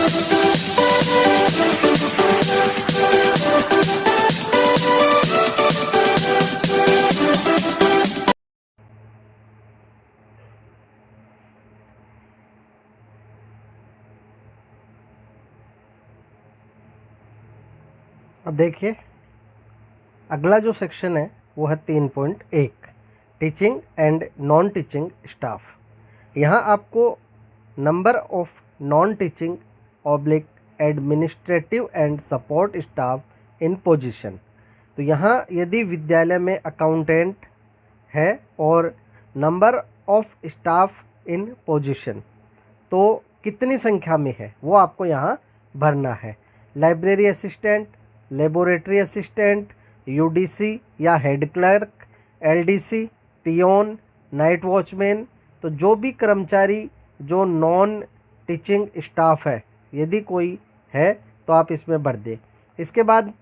अब देखिए अगला जो सेक्शन है वो है 3.1 teaching and non teaching staff. यहाँ आपको number of non teaching oblique administrative and support staff in position. तो यहाँ यदि विद्यालय में अकाउंटेंट है और number of staff in position तो कितनी संख्या में है वो आपको यहाँ भरना है। Library assistant, laboratory assistant, UDC या head clerk, LDC, peon, night watchman, तो जो भी कर्मचारी जो नॉन टीचिंग स्टाफ है यदि कोई है तो आप इसमें भर दें। इसके बाद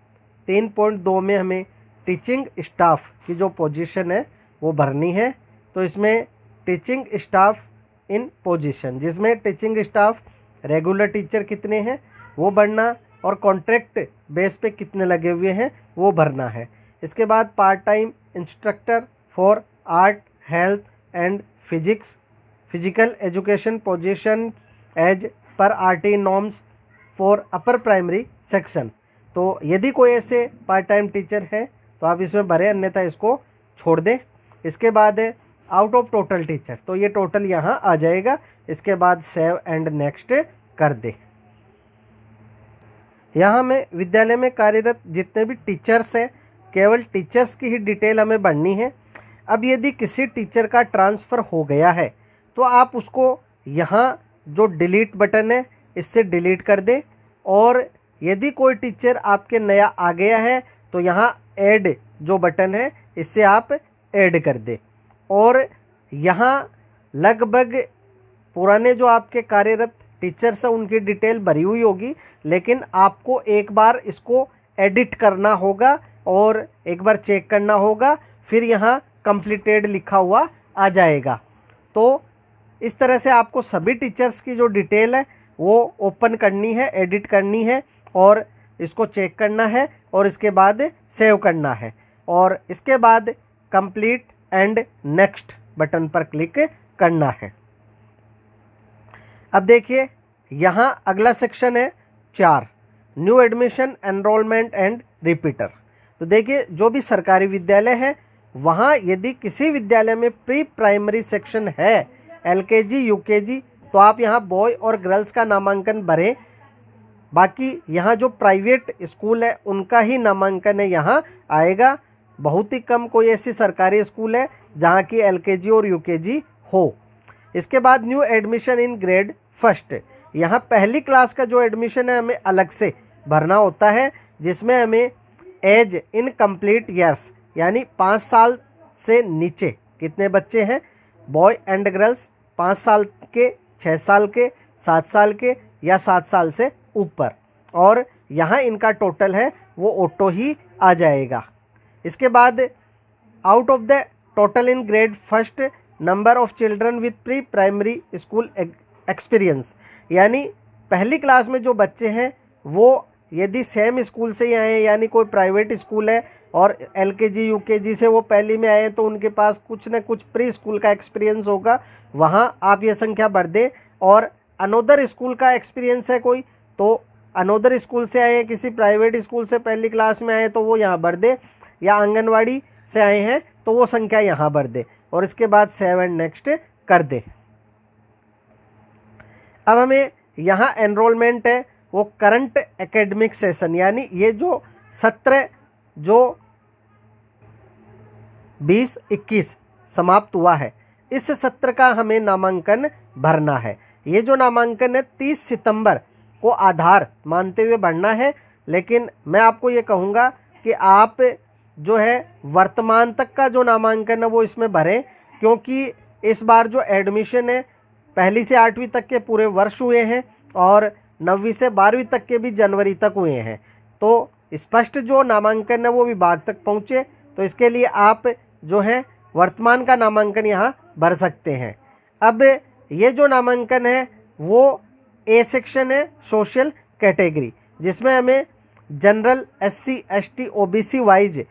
3.2 में हमें टीचिंग स्टाफ की जो पोजीशन है वो भरनी है। तो इसमें टीचिंग स्टाफ इन पोजीशन, जिसमें टीचिंग स्टाफ रेगुलर टीचर कितने हैं वो भरना और कॉन्ट्रैक्ट बेस पे कितने लगे हुए हैं वो भरना है। इसके बाद part time instructor for art, health and physical education position as पर RT norms for upper primary section. तो यदि कोई ऐसे पार्ट टाइम टीचर है तो आप इसमें भरें, अन्यथा इसको छोड़ दें। इसके बाद आउट ऑफ टोटल टीचर, तो ये टोटल यहाँ आ जाएगा। इसके बाद सेव एंड नेक्स्ट कर दें। यहाँ में विद्यालय में कार्यरत जितने भी टीचर्स हैं केवल टीचर्स की ही डिटेल हमें भरनी है। अब यदि किसी टीचर का ट्रांसफ़र हो गया है तो आप उसको यहाँ जो डिलीट बटन है इससे डिलीट कर दें, और यदि कोई टीचर आपके नया आ गया है तो यहाँ ऐड जो बटन है इससे आप ऐड कर दें। और यहाँ लगभग पुराने जो आपके कार्यरत टीचर्स हैं उनकी डिटेल भरी हुई होगी, लेकिन आपको एक बार इसको एडिट करना होगा और एक बार चेक करना होगा, फिर यहाँ कंप्लीटेड लिखा हुआ आ जाएगा। तो इस तरह से आपको सभी टीचर्स की जो डिटेल है वो ओपन करनी है, एडिट करनी है और इसको चेक करना है और इसके बाद सेव करना है, और इसके बाद कंप्लीट एंड नेक्स्ट बटन पर क्लिक करना है। अब देखिए यहाँ अगला सेक्शन है 4 new admission, enrolment and repeater. तो देखिए जो भी सरकारी विद्यालय है वहाँ यदि किसी विद्यालय में प्री प्राइमरी सेक्शन है एलकेजी यूकेजी तो आप यहाँ बॉय और गर्ल्स का नामांकन भरें। बाकी यहाँ जो प्राइवेट स्कूल है उनका ही नामांकन है यहाँ आएगा। बहुत ही कम कोई ऐसी सरकारी स्कूल है जहाँ की एलकेजी और यूकेजी हो। इसके बाद new admission in grade first, यहाँ पहली क्लास का जो एडमिशन है हमें अलग से भरना होता है, जिसमें हमें एज इन कंप्लीट ईयर्स यानी 5 साल से नीचे कितने बच्चे हैं बॉय एंड गर्ल्स, 5 साल के, 6 साल के, 7 साल के या 7 साल से ऊपर, और यहाँ इनका टोटल है वो ऑटो ही आ जाएगा। इसके बाद out of the total in grade first number of children with pre primary school experience, यानी पहली क्लास में जो बच्चे हैं वो यदि सेम स्कूल से ही आए हैं, यानी कोई प्राइवेट स्कूल है और एलकेजी यूकेजी से वो पहली में आए हैं तो उनके पास कुछ न कुछ प्री स्कूल का एक्सपीरियंस होगा, वहाँ आप ये संख्या भर दें। और अनोदर स्कूल का एक्सपीरियंस है कोई तो अनोदर स्कूल से आए हैं, किसी प्राइवेट स्कूल से पहली क्लास में आए तो वो यहाँ भर दे, या आंगनवाड़ी से आए हैं तो वो संख्या यहाँ भर दे, और इसके बाद सेव एंड नेक्स्ट कर दे। अब हमें यहाँ एनरोलमेंट है वो करंट एकेडमिक सेशन, यानी ये जो सत्र जो 2021 समाप्त हुआ है इस सत्र का हमें नामांकन भरना है। ये जो नामांकन है 30 सितंबर को आधार मानते हुए भरना है, लेकिन मैं आपको ये कहूँगा कि आप जो है वर्तमान तक का जो नामांकन है वो इसमें भरें, क्योंकि इस बार जो एडमिशन है पहली से 8वीं तक के पूरे वर्ष हुए हैं और 9वीं से 12वीं तक के भी जनवरी तक हुए हैं, तो स्पष्ट जो नामांकन है वो विभाग तक पहुँचे। तो इसके लिए आप जो है वर्तमान का नामांकन यहाँ भर सकते हैं। अब ये जो नामांकन है वो ए सेक्शन है सोशल कैटेगरी, जिसमें हमें general, SC ST OBC wise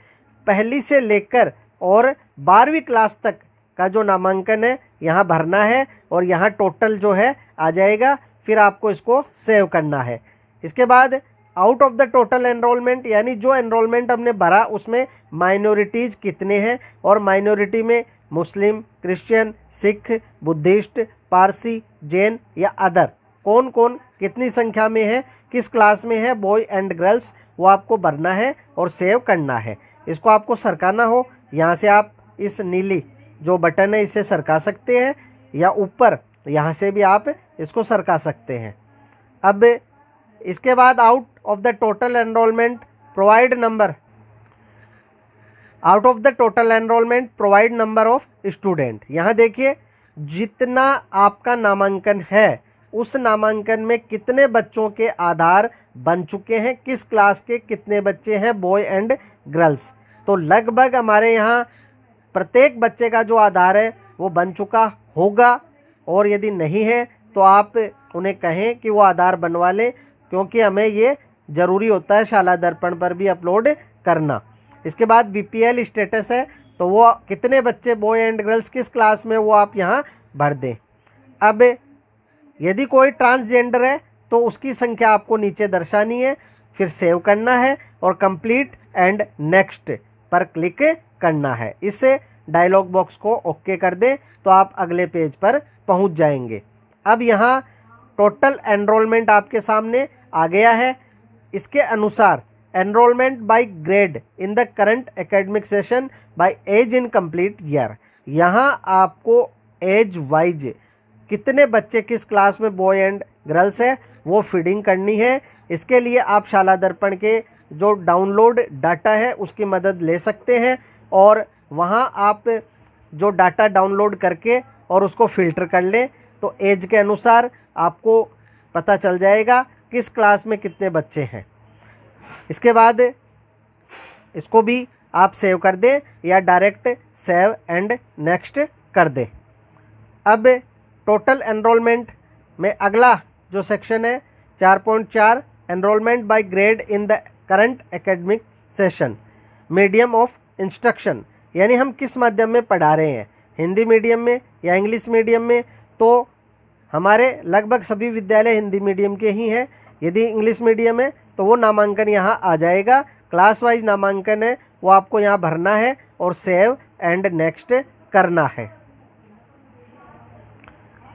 पहली से लेकर और 12वीं क्लास तक का जो नामांकन है यहाँ भरना है और यहाँ टोटल जो है आ जाएगा। फिर आपको इसको सेव करना है। इसके बाद out of the total enrolment, यानी जो एनरोलमेंट हमने भरा उसमें माइनॉरिटीज़ कितने हैं, और माइनॉरिटी में मुस्लिम, क्रिश्चियन, सिख, बुद्धिस्ट, पारसी, जैन या अदर कौन कौन कितनी संख्या में है, किस क्लास में है, बॉय एंड गर्ल्स, वो आपको भरना है और सेव करना है। इसको आपको सरकाना हो, यहाँ से आप इस नीली जो बटन है इसे सरका सकते हैं, या ऊपर यहाँ से भी आप इसको सरका सकते हैं। अब इसके बाद out of the total enrolment provide number, out of the total enrolment provide number of student. यहाँ देखिए जितना आपका नामांकन है उस नामांकन में कितने बच्चों के आधार बन चुके हैं, किस क्लास के कितने बच्चे हैं, बॉय एंड गर्ल्स। तो लगभग हमारे यहाँ प्रत्येक बच्चे का जो आधार है वो बन चुका होगा, और यदि नहीं है तो आप उन्हें कहें कि वो आधार बनवा लें, क्योंकि हमें ये ज़रूरी होता है शाला दर्पण पर भी अपलोड करना। इसके बाद BPL स्टेटस है, तो वो कितने बच्चे बॉय एंड गर्ल्स किस क्लास में वो आप यहाँ भर दें। अब यदि कोई ट्रांसजेंडर है तो उसकी संख्या आपको नीचे दर्शानी है, फिर सेव करना है और कंप्लीट एंड नेक्स्ट पर क्लिक करना है। इससे डायलॉग बॉक्स को ओके कर दें तो आप अगले पेज पर पहुंच जाएंगे। अब यहाँ टोटल एनरोलमेंट आपके सामने आ गया है। इसके अनुसार enrolment by grade in the current academic session by age in complete year, यहाँ आपको एज वाइज कितने बच्चे किस क्लास में बॉय एंड गर्ल्स है वो फीडिंग करनी है। इसके लिए आप शाला दर्पण के जो डाउनलोड डाटा है उसकी मदद ले सकते हैं, और वहाँ आप जो डाटा डाउनलोड करके और उसको फ़िल्टर कर लें तो एज के अनुसार आपको पता चल जाएगा किस क्लास में कितने बच्चे हैं। इसके बाद इसको भी आप सेव कर दें या डायरेक्ट सेव एंड नेक्स्ट कर दें। अब टोटल एनरोलमेंट में अगला जो सेक्शन है 4.4 enrolment by grade in the current academic session, medium of instruction, यानी हम किस माध्यम में पढ़ा रहे हैं, हिंदी मीडियम में या इंग्लिश मीडियम में। तो हमारे लगभग सभी विद्यालय हिंदी मीडियम के ही हैं। यदि इंग्लिश मीडियम है तो वो नामांकन यहाँ आ जाएगा, क्लास वाइज नामांकन है वो आपको यहाँ भरना है और सेव एंड नेक्स्ट करना है।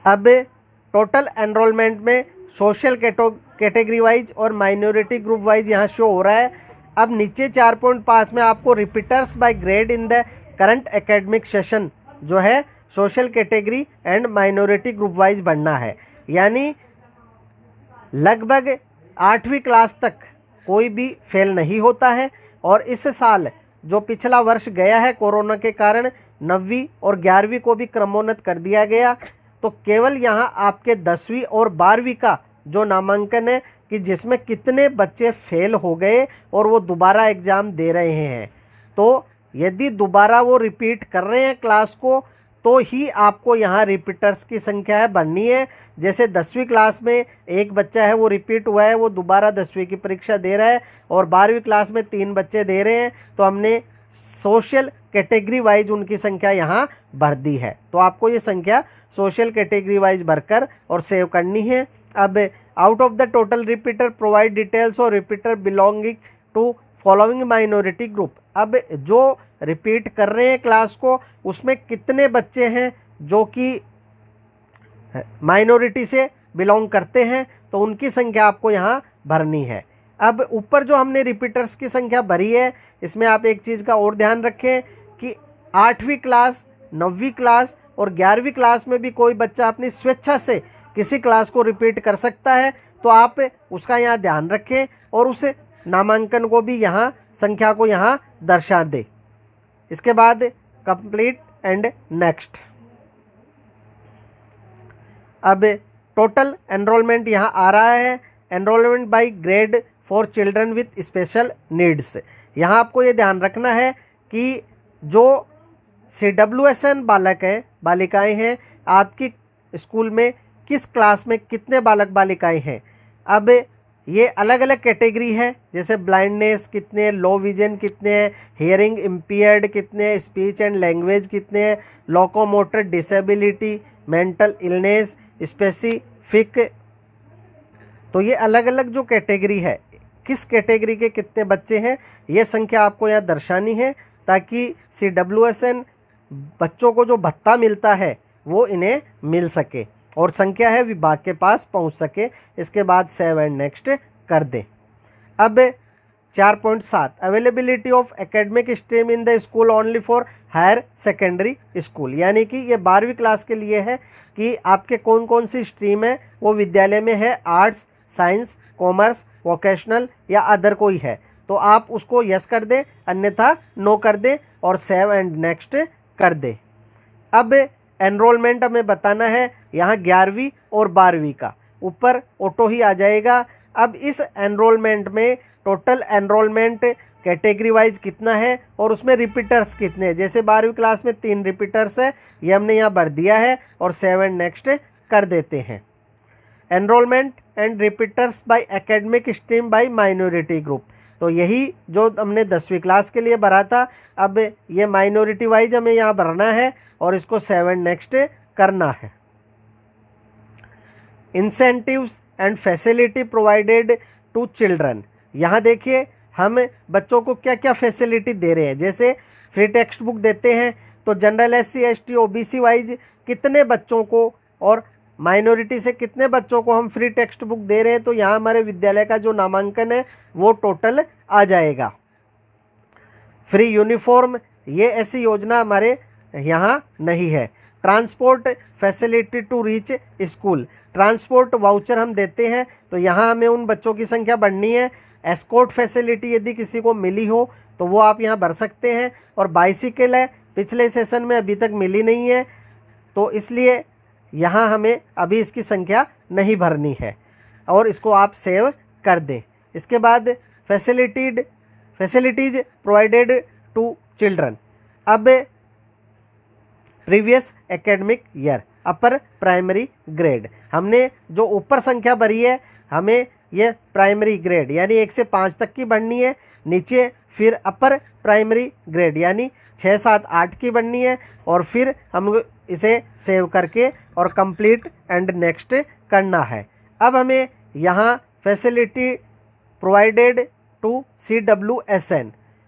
अब टोटल एनरोलमेंट में सोशल कैटेगरी वाइज और माइनॉरिटी ग्रुप वाइज यहाँ शो हो रहा है। अब नीचे 4.5 में आपको repeaters by grade in the current academic session जो है social category and minority group wise बनना है, यानी लगभग 8वीं क्लास तक कोई भी फेल नहीं होता है। और इस साल जो पिछला वर्ष गया है कोरोना के कारण 9वीं और 11वीं को भी क्रमोन्नत कर दिया गया, तो केवल यहाँ आपके 10वीं और 12वीं का जो नामांकन है कि जिसमें कितने बच्चे फेल हो गए और वो दोबारा एग्ज़ाम दे रहे हैं, तो यदि दोबारा वो रिपीट कर रहे हैं क्लास को तो ही आपको यहाँ रिपीटर्स की संख्या है बढ़नी है। जैसे 10वीं क्लास में एक बच्चा है वो रिपीट हुआ है, वो दोबारा 10वीं की परीक्षा दे रहा है, और 12वीं क्लास में 3 बच्चे दे रहे हैं, तो हमने सोशल कैटेगरी वाइज उनकी संख्या यहाँ भर दी है। तो आपको ये संख्या सोशल कैटेगरी वाइज भरकर और सेव करनी है। अब out of the total repeater provide details और repeater belonging to following minority group. अब जो रिपीट कर रहे हैं क्लास को उसमें कितने बच्चे हैं जो कि माइनॉरिटी से बिलोंग करते हैं, तो उनकी संख्या आपको यहाँ भरनी है। अब ऊपर जो हमने रिपीटर्स की संख्या भरी है इसमें आप एक चीज़ का और ध्यान रखें कि 8वीं क्लास, 9वीं क्लास और 11वीं क्लास में भी कोई बच्चा अपनी स्वेच्छा से किसी क्लास को रिपीट कर सकता है, तो आप उसका यहाँ ध्यान रखें और उस नामांकन को भी यहाँ संख्या को यहाँ दर्शा दें। इसके बाद कंप्लीट एंड नेक्स्ट। अब टोटल एनरोलमेंट यहाँ आ रहा है, enrolment by grade for children with special needs. यहाँ आपको ये ध्यान रखना है कि जो CWSN बालक हैं, बालिकाएं हैं, आपकी स्कूल में किस क्लास में कितने बालक बालिकाएं हैं। अब ये अलग अलग कैटेगरी है, जैसे ब्लाइंडनेस कितने, लो विजन कितने हैं, हियरिंग इम्पेयर्ड कितने, स्पीच एंड लैंग्वेज कितने हैं, locomotor disability, mental illness, specific. तो ये अलग अलग जो कैटेगरी है, किस कैटेगरी के कितने बच्चे हैं, ये संख्या आपको यहाँ दर्शानी है, ताकि CWSN बच्चों को जो भत्ता मिलता है वो इन्हें मिल सके और संख्या है विभाग के पास पहुंच सके। इसके बाद सेव एंड नेक्स्ट कर दें। अब 4.7 availability of academic stream in the school only for higher secondary school, यानी कि ये 12वीं क्लास के लिए है कि आपके कौन कौन सी स्ट्रीम है वो विद्यालय में है, आर्ट्स, साइंस, कॉमर्स, वोकेशनल या अदर कोई है तो आप उसको यस कर दें, अन्यथा नो कर दें और सेव एंड नेक्स्ट कर दें। अब एनरोलमेंट हमें बताना है यहाँ 11वीं और 12वीं का, ऊपर ऑटो ही आ जाएगा। अब इस एनरोलमेंट में टोटल एनरोलमेंट कैटेगरी वाइज कितना है और उसमें रिपीटर्स कितने हैं। जैसे 12वीं क्लास में 3 रिपीटर्स है, ये हमने यहाँ भर दिया है और सेव एंड नेक्स्ट कर देते हैं। Enrolment and repeaters by academic stream by minority group, तो यही जो हमने 10वीं क्लास के लिए भरा था, अब ये माइनॉरिटी वाइज हमें यहाँ भरना है और इसको सेव एंड नेक्स्ट करना है। Incentives and facility provided to children, यहाँ देखिए हम बच्चों को क्या क्या फैसिलिटी दे रहे हैं। जैसे फ्री टेक्स्ट बुक देते हैं, तो general SC ST OBC wise कितने बच्चों को और माइनॉरिटी से कितने बच्चों को हम फ्री टेक्स्ट बुक दे रहे हैं, तो यहाँ हमारे विद्यालय का जो नामांकन है वो टोटल आ जाएगा। फ्री यूनिफॉर्म, ये ऐसी योजना हमारे यहाँ नहीं है। Transport facility to reach school, transport voucher हम देते हैं, तो यहाँ हमें उन बच्चों की संख्या बढ़नी है। एस्कॉर्ट फैसिलिटी यदि किसी को मिली हो तो वो आप यहाँ भर सकते हैं। और बाइसिकल है, पिछले सेशन में अभी तक मिली नहीं है, तो इसलिए यहाँ हमें अभी इसकी संख्या नहीं भरनी है और इसको आप सेव कर दें। इसके बाद फैसिलिटीज प्रोवाइडेड टू चिल्ड्रन, अब previous academic year upper primary grade, हमने जो ऊपर संख्या भरी है हमें ये प्राइमरी ग्रेड यानी 1 से 5 तक की बढ़नी है, नीचे फिर अपर प्राइमरी ग्रेड यानी 6, 7, 8 की बढ़नी है और फिर हम इसे सेव करके और कंप्लीट एंड नेक्स्ट करना है। अब हमें यहाँ फैसिलिटी प्रोवाइडेड टू CWSN,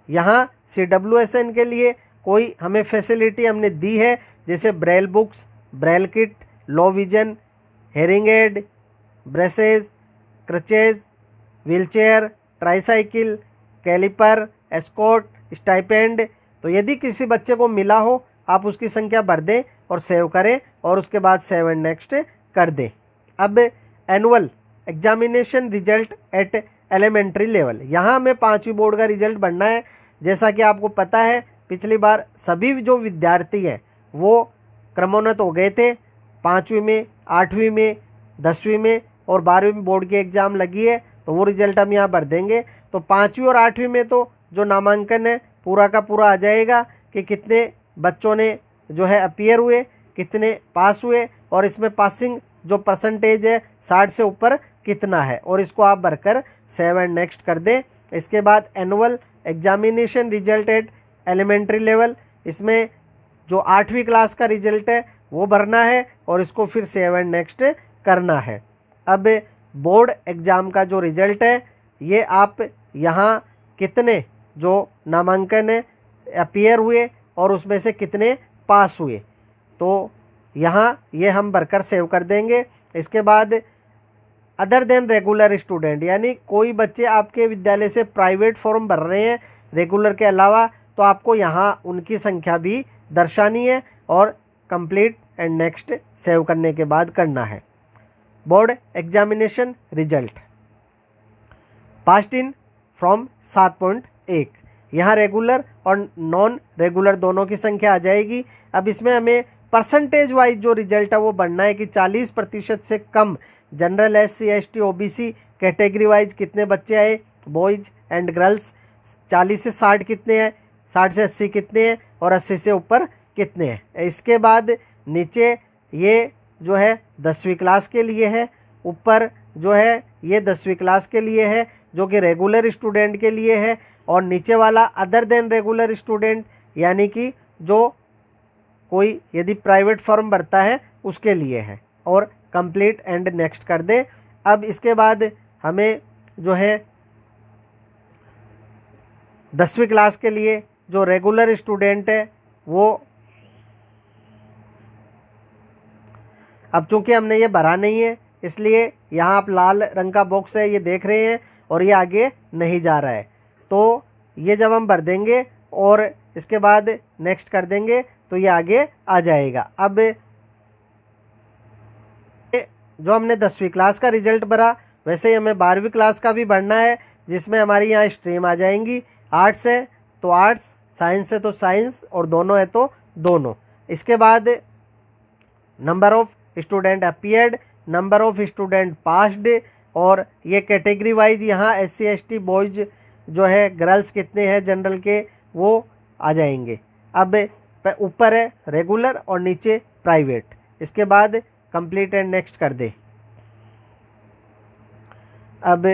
यहाँ CWSN के लिए कोई हमें फैसिलिटी हमने दी है, जैसे braille books, braille kit, low vision, hearing aid, braces, crutches, wheelchair, tricycle, caliper, escort, stipend. तो यदि किसी बच्चे को मिला हो आप उसकी संख्या भर दें और सेव करें और उसके बाद सेव एंड नेक्स्ट कर दें। अब annual examination result at elementary level, यहाँ हमें 5वीं बोर्ड का रिजल्ट बनना है। जैसा कि आपको पता है पिछली बार सभी जो विद्यार्थी हैं वो क्रमोन्नत हो गए थे, 5वीं में, 8वीं में, 10वीं में और 12वीं में बोर्ड की एग्ज़ाम लगी है, तो वो रिजल्ट हम यहाँ भर देंगे। तो 5वीं और 8वीं में तो जो नामांकन है पूरा का पूरा आ जाएगा कि कितने बच्चों ने जो है अपीयर हुए, कितने पास हुए और इसमें पासिंग जो परसेंटेज है 60 से ऊपर कितना है, और इसको आप भरकर सेव एंड नेक्स्ट कर दें। इसके बाद annual examination result at elementary level, इसमें जो 8वीं क्लास का रिजल्ट है वो भरना है और इसको फिर सेव एंड नेक्स्ट करना है। अब बोर्ड एग्ज़ाम का जो रिज़ल्ट है ये आप यहाँ कितने जो नामांकन है अपीयर हुए और उसमें से कितने पास हुए, तो यहाँ ये हम भरकर सेव कर देंगे। इसके बाद अदर देन रेगुलर स्टूडेंट, यानी कोई बच्चे आपके विद्यालय से प्राइवेट फॉर्म भर रहे हैं रेगुलर के अलावा, तो आपको यहाँ उनकी संख्या भी दर्शानी है और कंप्लीट एंड नेक्स्ट सेव करने के बाद करना है। Board examination result past in from 7.1, यहाँ रेगुलर और नॉन रेगुलर दोनों की संख्या आ जाएगी। अब इसमें हमें परसेंटेज वाइज जो रिजल्ट है वो बढ़ना है कि 40% से कम general SC ST OBC category wise कितने बच्चे आए, बॉयज़ एंड गर्ल्स, 40 से 60 कितने हैं, 60 से 80 कितने हैं और 80 से ऊपर कितने हैं। इसके बाद नीचे ये जो है 10वीं क्लास के लिए है, ऊपर जो है ये 10वीं क्लास के लिए है जो कि रेगुलर स्टूडेंट के लिए है, और नीचे वाला अदर देन रेगुलर स्टूडेंट यानी कि जो कोई यदि प्राइवेट फॉर्म भरता है उसके लिए है। और कंप्लीट एंड नेक्स्ट कर दे। अब इसके बाद हमें जो है 10वीं क्लास के लिए जो रेगुलर स्टूडेंट है वो, अब चूंकि हमने ये भरा नहीं है इसलिए यहाँ आप लाल रंग का बॉक्स है ये देख रहे हैं और ये आगे नहीं जा रहा है, तो ये जब हम भर देंगे और इसके बाद नेक्स्ट कर देंगे तो ये आगे आ जाएगा। अब जो हमने 10वीं क्लास का रिजल्ट भरा वैसे ही हमें 12वीं क्लास का भी भरना है, जिसमें हमारी यहाँ स्ट्रीम आ जाएंगी। आर्ट्स है तो आर्ट्स, साइंस है तो साइंस, और दोनों है तो दोनों। इसके बाद number of student appeared, number of student passed, और ये कैटेगरी वाइज यहाँ SC ST बॉयज़ जो है गर्ल्स कितने हैं जनरल के वो आ जाएंगे। अब ऊपर है रेगुलर और नीचे प्राइवेट। इसके बाद कंप्लीट एंड नेक्स्ट कर दे। अब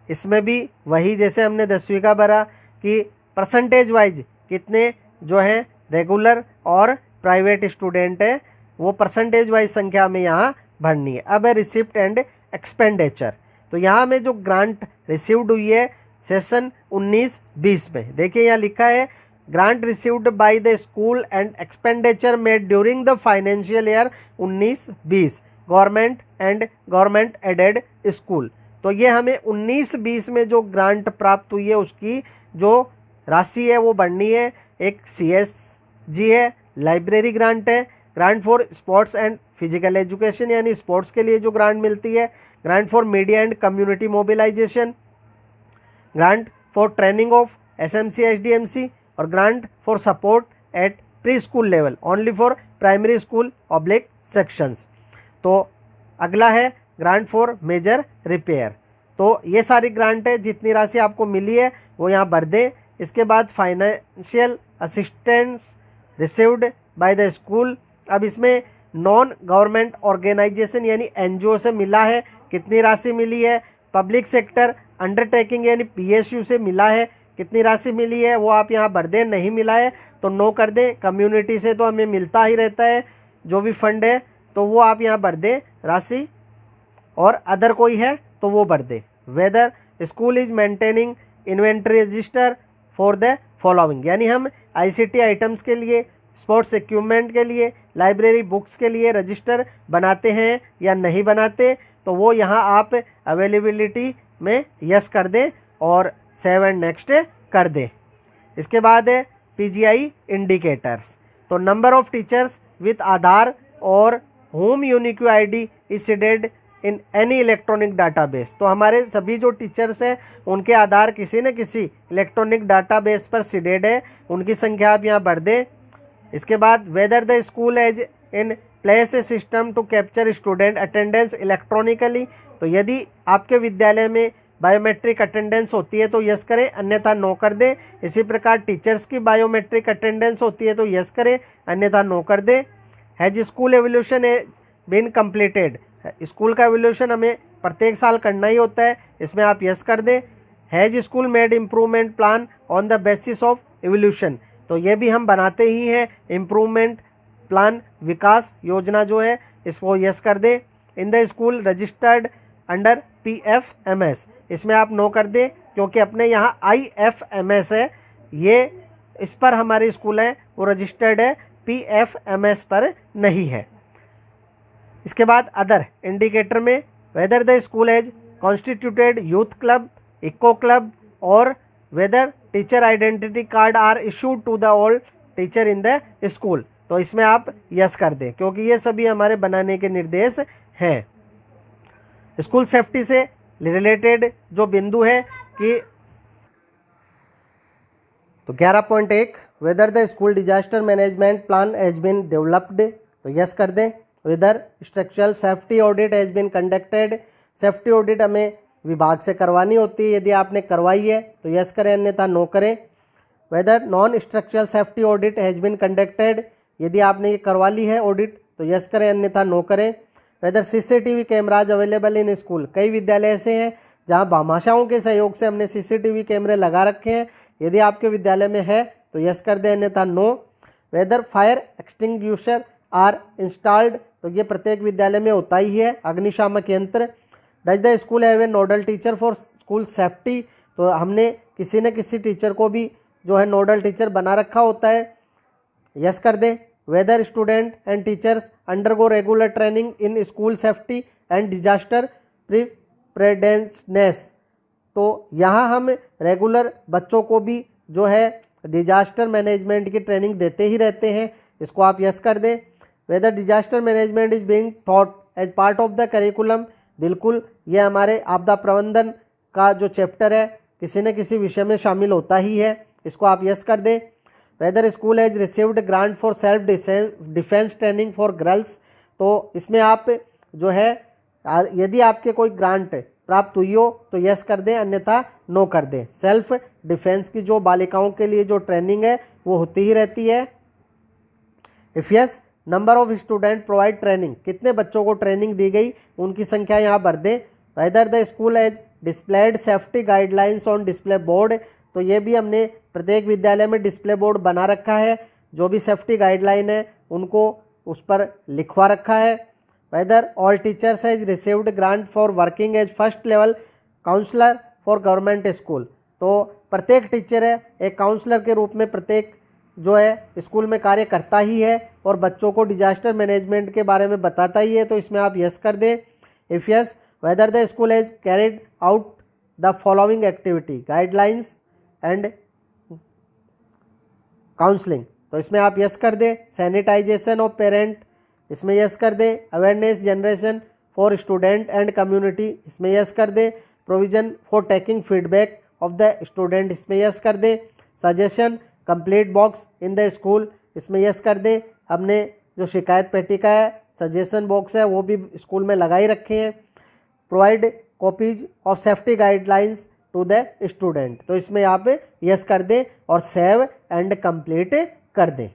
इसमें भी वही जैसे हमने 10वीं का भरा कि परसेंटेज वाइज कितने जो है रेगुलर और प्राइवेट स्टूडेंट हैं वो परसेंटेज वाइज संख्या में यहाँ भरनी है। अब है रिसिप्ट एंड एक्सपेंडिचर, तो यहाँ में जो ग्रांट रिसीव्ड हुई है सेशन 19-20 में, देखिए यहाँ लिखा है grant received by the school and expenditure made during the financial year 19-20 government and government aided school. तो ये हमें 19-20 में जो ग्रांट प्राप्त हुई है उसकी जो राशि है वो बढ़नी है। एक CSG है, लाइब्रेरी ग्रांट है, grant for sports and physical education यानी स्पोर्ट्स के लिए जो ग्रांट मिलती है, grant for media and community mobilisation, grant for training of SMC SDMC, और grant for support at pre school level only for primary school oblique sections. तो अगला है ग्रांट फॉर मेजर रिपेयर। तो ये सारी ग्रांट है, जितनी राशि आपको मिली है वो यहाँ भर दें। इसके बाद financial assistance received by the school. अब इसमें नॉन गवर्नमेंट ऑर्गेनाइजेशन यानी NGO से मिला है, कितनी राशि मिली है। पब्लिक सेक्टर अंडरटेकिंग यानी PSU से मिला है, कितनी राशि मिली है वो आप यहाँ भर दें। नहीं मिला है तो नो कर दें। कम्युनिटी से तो हमें मिलता ही रहता है जो भी फंड है, तो वो आप यहाँ भर दें राशि, और अदर कोई है तो वो भर दे। Whether school is maintaining inventory register for the following, यानी हम ICT आइटम्स के लिए, स्पोर्ट्स इक्विपमेंट के लिए, लाइब्रेरी बुक्स के लिए रजिस्टर बनाते हैं या नहीं बनाते, तो वो यहाँ आप अवेलेबिलिटी में यस कर दें और सेव एंड नेक्स्ट कर दें। इसके बाद है PGI इंडिकेटर्स। तो नंबर ऑफ टीचर्स विथ आधार और home unique ID is seeded in any electronic database. तो हमारे सभी जो टीचर्स हैं उनके आधार किसी न किसी इलेक्ट्रॉनिक डाटाबेस पर सीडेड है, उनकी संख्या आप यहाँ भर दें। इसके बाद whether the school has in place a system to capture student attendance electronically. तो यदि आपके विद्यालय में बायोमेट्रिक अटेंडेंस होती है तो यस करें, अन्यथा नो कर दें। इसी प्रकार टीचर्स की बायोमेट्रिक अटेंडेंस होती है तो यस करें, अन्यथा नो कर दें। Has school evaluation has been completed, school का एवोल्यूशन हमें प्रत्येक साल करना ही होता है, इसमें आप यस कर दें। Has school made improvement plan on the basis of evolution, तो ये भी हम बनाते ही हैं इम्प्रूवमेंट प्लान, विकास योजना जो है इसको यस कर दें। इन the school registered under PFMS, इसमें आप नो कर दें क्योंकि अपने यहाँ IFMS है, ये इस पर हमारे स्कूल है वो रजिस्टर्ड है, PFMS पर नहीं है। इसके बाद अदर इंडिकेटर में whether the school has constituted youth club, eco club, और whether teacher identity card are issued to the all teacher in the school, तो इसमें आप यस कर दें क्योंकि ये सभी हमारे बनाने के निर्देश हैं। स्कूल सेफ्टी से रिलेटेड जो बिंदु है कि तो 11.1 whether the school disaster management plan has been developed, तो यस कर दें। Whether structural safety audit has been conducted, safety audit हमें विभाग से करवानी होती है, यदि आपने करवाई है तो यस करें, अन्यथा नो करें। Whether non structural safety audit has been conducted, यदि आपने ये करवा ली है ऑडिट तो यस करें, अन्यथा नो करें। Whether CCTV cameras available in school, कई विद्यालय ऐसे हैं जहां भामाशाहों के सहयोग से हमने सीसीटीवी कैमरे लगा रखे हैं। यदि आपके विद्यालय में है तो यस कर दें, अन्यथा no. Whether fire extinguisher are installed, तो ये प्रत्येक विद्यालय में होता ही है, अग्निशामक यंत्र। Does the school have a nodal teacher for school safety, तो हमने किसी न किसी टीचर को भी जो है नोडल टीचर बना रखा होता है, यस कर दें। Whether student and teachers undergo regular training in school safety and disaster preparedness, तो यहाँ हम रेगुलर बच्चों को भी जो है डिजास्टर मैनेजमेंट की ट्रेनिंग देते ही रहते हैं, इसको आप यस कर दें। Whether disaster management is being taught as part of the curriculum, बिल्कुल ये हमारे आपदा प्रबंधन का जो चैप्टर है किसी न किसी विषय में शामिल होता ही है, इसको आप यस कर दें। Whether school has received grant for self defence training for girls, तो इसमें आप जो है यदि आपके कोई ग्रांट प्राप्त हुई हो तो यस कर दें, अन्यथा नो कर दें। सेल्फ डिफेंस की जो बालिकाओं के लिए जो ट्रेनिंग है वो होती ही रहती है। If yes number of student provide training, कितने बच्चों को ट्रेनिंग दी गई उनकी संख्या यहाँ भर दें। Weather the school has displayed safety guidelines on display board, तो ये भी हमने प्रत्येक विद्यालय में डिस्प्ले बोर्ड बना रखा है, जो भी सेफ्टी गाइडलाइन है उनको उस पर लिखवा रखा है। Whether all teachers has received grant for working as first level counsellor for government school, तो प्रत्येक टीचर है एक काउंसलर के रूप में प्रत्येक जो है स्कूल में कार्य करता ही है और बच्चों को डिजास्टर मैनेजमेंट के बारे में बताता ही है, तो इसमें आप यस कर दें। If yes weather the school has carried out the following activity guidelines and counselling, तो इसमें आप यस कर दें। सैनिटाइजेशन ऑफ पेरेंट, इसमें यस कर दें। Awareness generation for student and community, इसमें यस कर दें। Provision for taking feedback of the student, इसमें यस कर दें। Suggestion complete box in the school, इसमें यस कर दें। हमने जो शिकायत पेटिका है सजेशन बॉक्स है वो भी स्कूल में लगा ही रखे हैं। Provide copies of safety guidelines to the student, तो इसमें आप यस कर दें और सेव एंड कंप्लीट कर दें।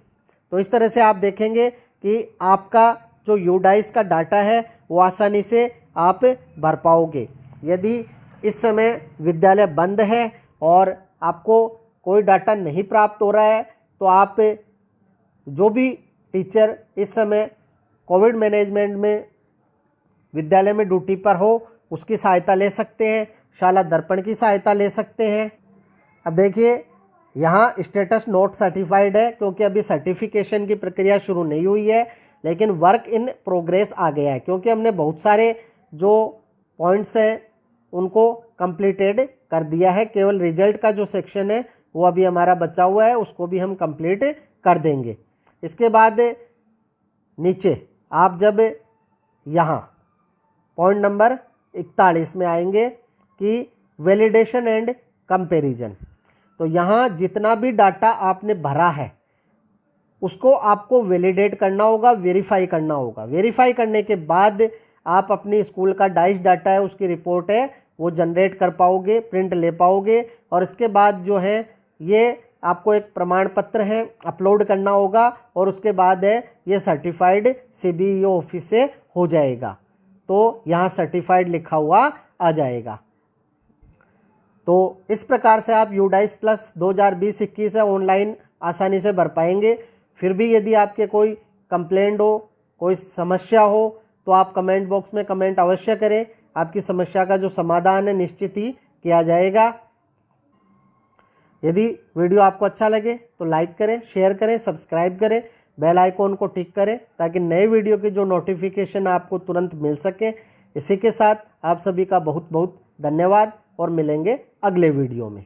तो इस तरह से आप देखेंगे कि आपका जो यूडाइस का डाटा है वो आसानी से आप भर पाओगे। यदि इस समय विद्यालय बंद है और आपको कोई डाटा नहीं प्राप्त हो रहा है तो आप जो भी टीचर इस समय कोविड मैनेजमेंट में विद्यालय में ड्यूटी पर हो उसकी सहायता ले सकते हैं, शाला दर्पण की सहायता ले सकते हैं। अब देखिए यहाँ स्टेटस नोट सर्टिफाइड है क्योंकि अभी सर्टिफिकेशन की प्रक्रिया शुरू नहीं हुई है, लेकिन वर्क इन प्रोग्रेस आ गया है क्योंकि हमने बहुत सारे जो पॉइंट्स हैं उनको कंप्लीटेड कर दिया है। केवल रिजल्ट का जो सेक्शन है वो अभी हमारा बचा हुआ है, उसको भी हम कंप्लीट कर देंगे। इसके बाद नीचे आप जब यहाँ पॉइंट नंबर 41 में आएंगे कि वैलिडेशन एंड कंपैरिजन, तो यहाँ जितना भी डाटा आपने भरा है उसको आपको वैलिडेट करना होगा, वेरीफाई करना होगा। वेरीफाई करने के बाद आप अपनी स्कूल का डाइस डाटा है उसकी रिपोर्ट है वो जनरेट कर पाओगे, प्रिंट ले पाओगे और इसके बाद जो है ये आपको एक प्रमाण पत्र है अपलोड करना होगा और उसके बाद है ये सर्टिफाइड CBEO ऑफिस से हो जाएगा, तो यहाँ सर्टिफाइड लिखा हुआ आ जाएगा। तो इस प्रकार से आप यूडाइस प्लस 2020-21 है ऑनलाइन आसानी से भर पाएंगे। फिर भी यदि आपके कोई कंप्लेंट हो, कोई समस्या हो तो आप कमेंट बॉक्स में कमेंट अवश्य करें, आपकी समस्या का जो समाधान है निश्चित ही किया जाएगा। यदि वीडियो आपको अच्छा लगे तो लाइक करें, शेयर करें, सब्सक्राइब करें, बेल आइकॉन को टिक करें ताकि नए वीडियो की जो नोटिफिकेशन आपको तुरंत मिल सके। इसी के साथ आप सभी का बहुत बहुत धन्यवाद और मिलेंगे अगले वीडियो में।